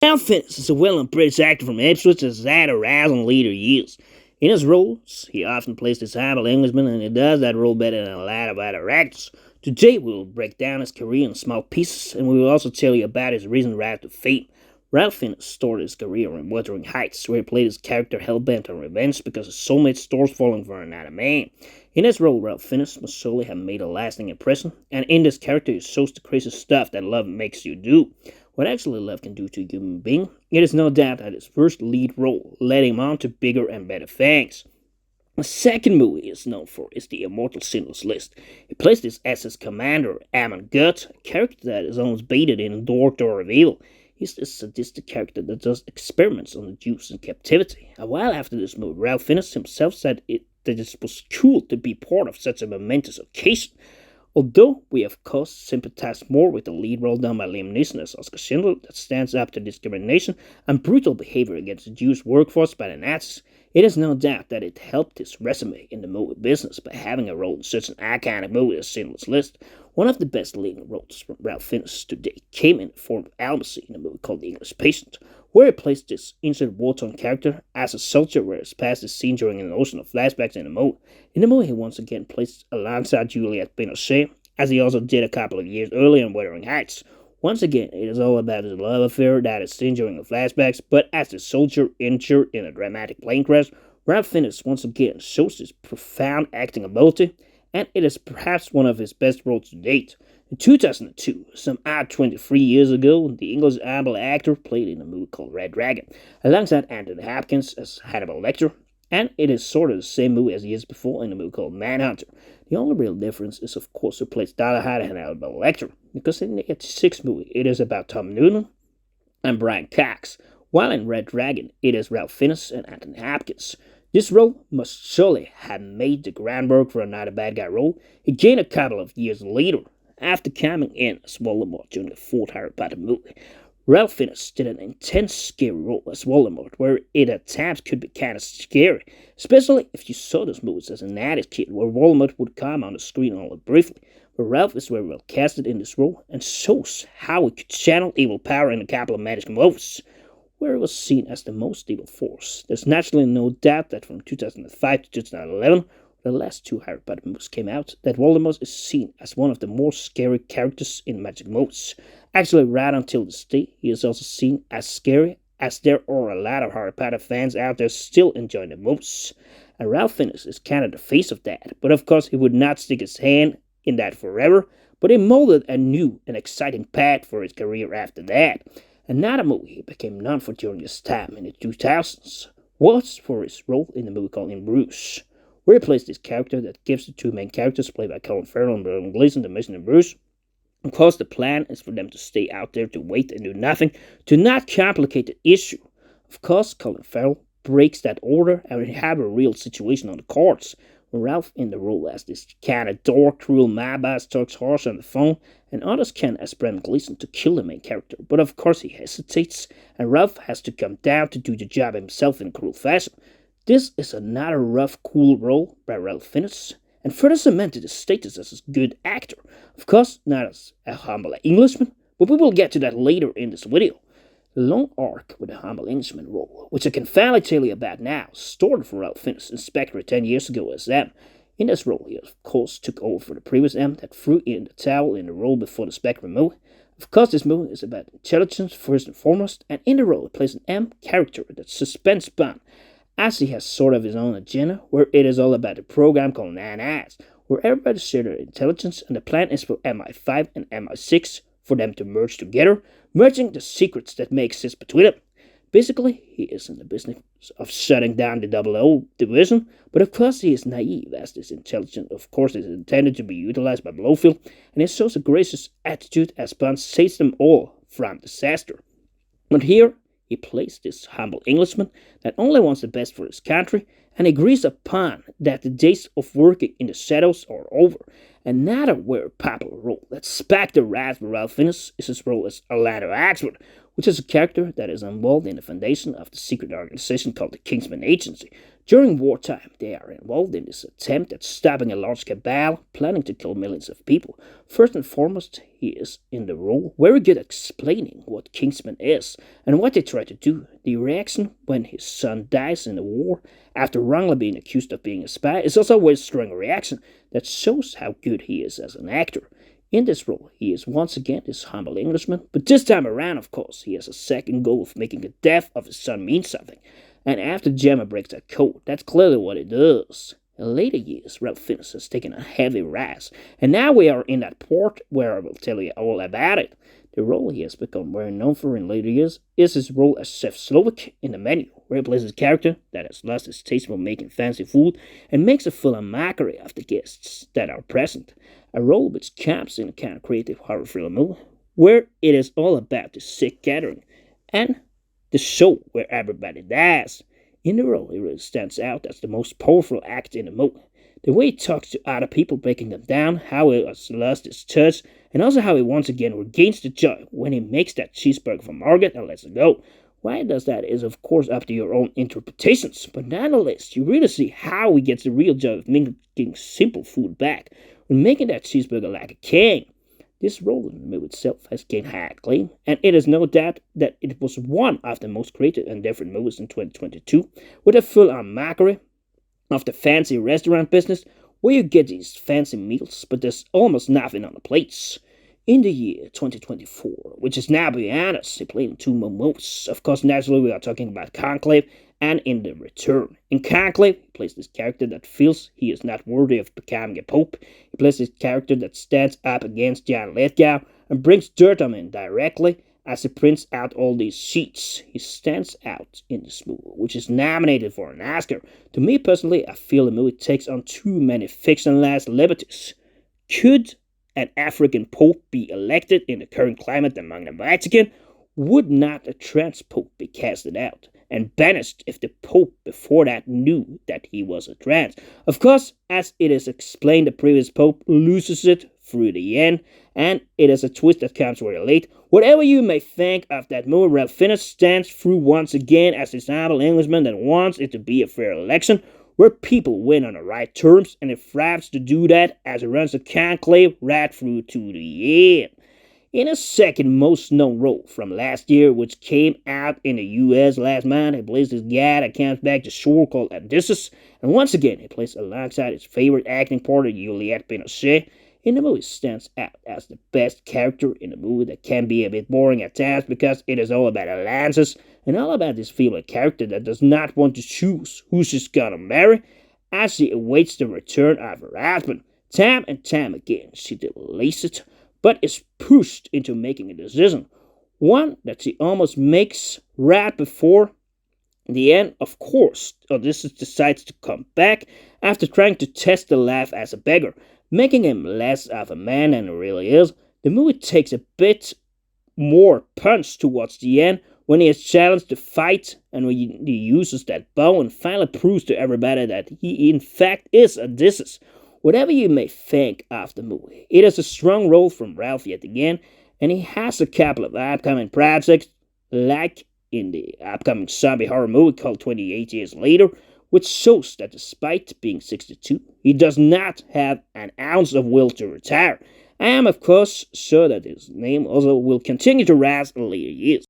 Ralph Fiennes is a well-known British actor from Ipswich that has had a rise in later years. In his roles, he often plays this humble Englishman, and he does that role better than a lot of other actors. Today, we will break down his career in small pieces, and we will also tell you about his recent rise to fame. Ralph Fiennes started his career in Wuthering Heights, where he played his character hell-bent on revenge because his soulmate stores falling for another man. In this role, Ralph Fiennes must surely have made a lasting impression, and in this character, he shows the crazy stuff that love makes you do. What actually love can do to a human being, it is no doubt that his first lead role led him on to bigger and better things. The second movie he is known for is the immortal Schindler's List. He plays this SS commander, Amon Gut, a character that is almost baited in a dark door of evil. He's this sadistic character that does experiments on the Jews in captivity. A while after this movie, Ralph Fiennes himself said that it was cool to be part of such a momentous occasion. Although we of course sympathize more with the lead role done by Liam Neeson as Oscar Schindler that stands up to discrimination and brutal behavior against the Jewish workforce by the Nazis, it is no doubt that it helped his resume in the movie business by having a role in such an iconic movie as Schindler's List. One of the best leading roles from Ralph Fiennes to date came in the form of Almacy in a movie called The English Patient, where he plays this injured war-torn character as a soldier, whereas past is seen during an ocean of flashbacks in the movie. In the movie, he once again plays alongside Juliette Binoche, as he also did a couple of years earlier in Wuthering Heights. Once again, it is all about his love affair that is seen during the flashbacks, but as a soldier injured in a dramatic plane crash, Ralph Fiennes once again shows his profound acting ability, and it is perhaps one of his best roles to date. In 2002, some odd 23 years ago, the English able actor played in a movie called Red Dragon, alongside Anthony Hopkins as Hannibal Lecter, and it is sort of the same movie as years before in a movie called Manhunter. The only real difference is, of course, who plays Dalahad and Hannibal Lecter, because in the 86 movie, it is about Tom Noonan and Brian Cox, while in Red Dragon, it is Ralph Fiennes and Anthony Hopkins. This role must surely have made the groundwork for another bad guy role he gained a couple of years later, after coming in as Voldemort during the fourth Harry Potter movie. Ralph Fiennes did an intense, scary role as Voldemort, where it at times could be kind of scary, especially if you saw those movies as a 90s kid, where Voldemort would come on the screen only briefly. But Ralph is very well casted in this role and shows how he could channel evil power in a couple of magic movies, where he was seen as the most evil force. There's naturally no doubt that from 2005 to 2011, the last two Harry Potter movies came out, that Voldemort is seen as one of the more scary characters in magic movies. Actually, right until this day, he is also seen as scary, as there are a lot of Harry Potter fans out there still enjoying the movies. And Ralph Fiennes is kind of the face of that, but of course he would not stick his hand in that forever, but he molded a new and exciting path for his career after that. Another movie he became known for during his time in the 2000s was for his role in the movie called In Bruges, where he plays this character that gives the two main characters, played by Colin Farrell and Brendan Gleeson, the mission in Bruges. Of course, the plan is for them to stay out there to wait and do nothing, to not complicate the issue. Of course, Colin Farrell breaks that order and we have a real situation on the cards. Ralph in the role as this kind of dark, cruel mob boss talks harsh on the phone, and others can as Brendan Gleeson to kill the main character, but of course he hesitates, and Ralph has to come down to do the job himself in cruel fashion. This is another rough, cool role by Ralph Fiennes, and further cemented his status as a good actor. Of course, not as a humble Englishman, but we will get to that later in this video. The long arc with the humble Englishman role, which I can finally tell you about now, started for Ralph Fiennes in Spectre 10 years ago as M. In this role, he of course took over for the previous M that threw in the towel in the role before the Spectre movie. Of course, this movie is about intelligence first and foremost, and in the role, he plays an M character that's suspense bound, as he has sort of his own agenda, where it is all about a program called Nine Eyes, where everybody shares their intelligence, and the plan is for MI5 and MI6 for them to merge together, merging the secrets that may exist between them. Basically, he is in the business of shutting down the Double O division, but of course he is naive, as this intelligence of course is intended to be utilized by Blofeld, and he shows a gracious attitude as Bond saves them all from disaster. But here, he plays this humble Englishman that only wants the best for his country, and agrees upon that the days of working in the shadows are over. Another very popular role that sparked the rise of Ralph Fiennes is his role as Orlando Oxford, which is a character that is involved in the foundation of the secret organization called the Kingsman Agency. During wartime, they are involved in this attempt at stopping a large cabal planning to kill millions of people. First and foremost, he is in the role very good at explaining what Kingsman is and what they try to do. The reaction when his son dies in the war after wrongly being accused of being a spy is also a very strong reaction that shows how good he is as an actor. In this role, he is once again this humble Englishman, but this time around, of course, he has a second goal of making the death of his son mean something. And after Gemma breaks that code, that's clearly what it does. In later years, Ralph Fiennes has taken a heavy rise, and now we are in that part where I will tell you all about it. The role he has become very known for in later years is his role as Chef Slowik in The Menu, where he plays a character that has lost his taste for making fancy food and makes a full mockery of the guests that are present. A role which comes in a kind of creative horror thriller movie, where it is all about the sick gathering and the show where everybody dies. In the role, he really stands out as the most powerful act in the movie. The way he talks to other people, breaking them down, how he has lost his touch, and also how he once again regains the joy when he makes that cheeseburger for Margaret and lets her go. Why he does that is, of course, up to your own interpretations, but nonetheless, you really see how he gets the real joy of making simple food back when making that cheeseburger like a king. This role in the movie itself has gained high acclaim, and it is no doubt that it was one of the most creative and different movies in 2022, with a full-on mockery of the fancy restaurant business, where you get these fancy meals, but there's almost nothing on the plates. In the year 2024, which is now behind us, he played in two more movies. Of course, naturally, we are talking about Conclave and In the Return. In Conclave, he plays this character that feels he is not worthy of becoming a pope. He plays this character that stands up against John Lithgow and brings dirt on him directly as he prints out all these sheets. He stands out in this movie, which is nominated for an Oscar. To me personally, I feel the movie takes on too many fictionalized liberties. Could an African pope be elected in the current climate among the Vatican? Would not a trans pope be casted out and banished if the pope before that knew that he was a trans? Of course, as it is explained, the previous pope loses it through the end, and it is a twist that comes very late. Whatever you may think of that movie, Ralph Fiennes stands through once again as this humble Englishman that wants it to be a fair election, where people win on the right terms, and it thrives to do that as it runs the conclave right through to the end. In his second most known role from last year, which came out in the US last month, he plays this guy that comes back to shore called Odysseus, and once again he plays alongside his favorite acting partner, Juliette Binoche. In the movie, stands out as the best character in the movie that can be a bit boring at times because it is all about alliances and all about this female character that does not want to choose who she's gonna marry as she awaits the return of her husband. Time and time again, she delays it, but is pushed into making a decision, one that she almost makes right before the end. Of course, Odysseus decides to come back after trying to test the life as a beggar, making him less of a man than he really is. The movie takes a bit more punch towards the end when he is challenged to fight and when he uses that bow and finally proves to everybody that he in fact is Odysseus. Whatever you may think of the movie, it is a strong role from Ralph yet again, and he has a couple of upcoming projects, like in the upcoming zombie horror movie called 28 Years Later, which shows that despite being 62, he does not have an ounce of will to retire. I am, of course, sure that his name also will continue to rise in later years.